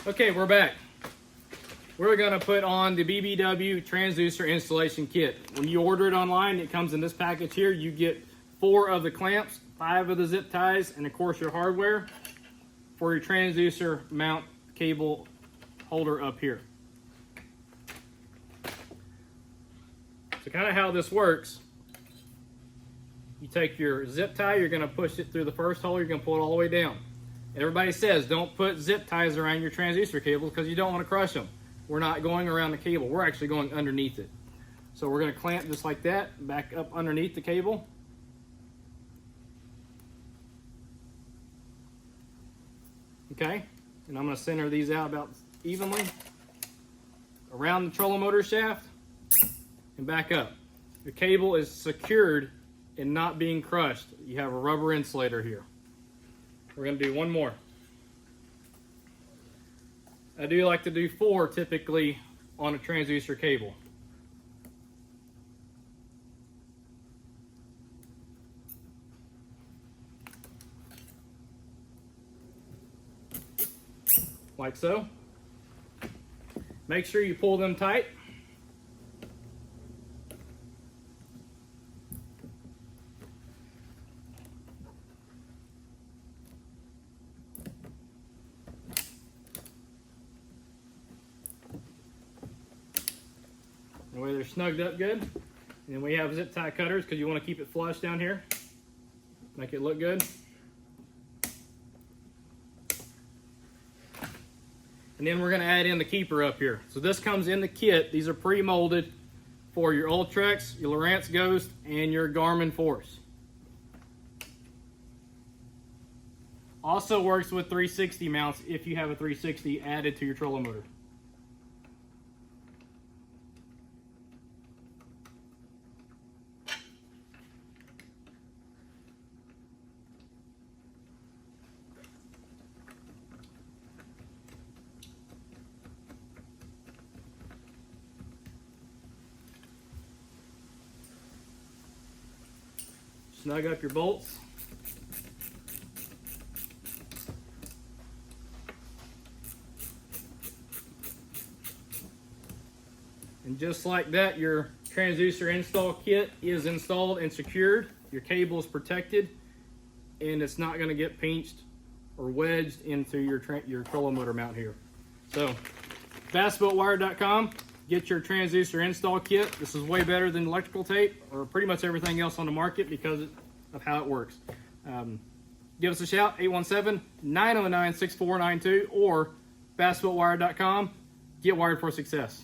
Okay, we're back. We're going to put on the BBW transducer installation kit. When you order it online, it comes in this package here. You get 4 of the clamps, 5 of the zip ties, and of course your hardware for your transducer mount cable holder up here. So kind of how this works, you take your zip tie, you're going to push it through the first hole, you're going to pull it all the way down. Everybody says don't put zip ties around your transducer cables because you don't want to crush them. We're not going around the cable, we're actually going underneath it. So we're going to clamp just like that, back up underneath the cable. Okay, and I'm going to center these out about evenly around the trolling motor shaft and back up. The cable is secured and not being crushed. You have a rubber insulator here. We're going to do one more. I do like to do 4 typically on a transducer cable. Like so. Make sure you pull them tight. That way they're snugged up good. And then we have zip tie cutters because you want to keep it flush down here. Make it look good. And then we're going to add in the keeper up here. So this comes in the kit. These are pre-molded for your Ultrex, your Lowrance Ghost, and your Garmin Force. Also works with 360 mounts if you have a 360 added to your trolling motor. Snug up your bolts. And just like that, your transducer install kit is installed and secured. Your cable is protected and it's not going to get pinched or wedged into your trolling motor mount here. So, fastbuiltwire.com. Get your transducer install kit. This is way better than electrical tape or pretty much everything else on the market because of how it works. Give us a shout, 817-909-6492 or fastbuiltwire.com. Get wired for success.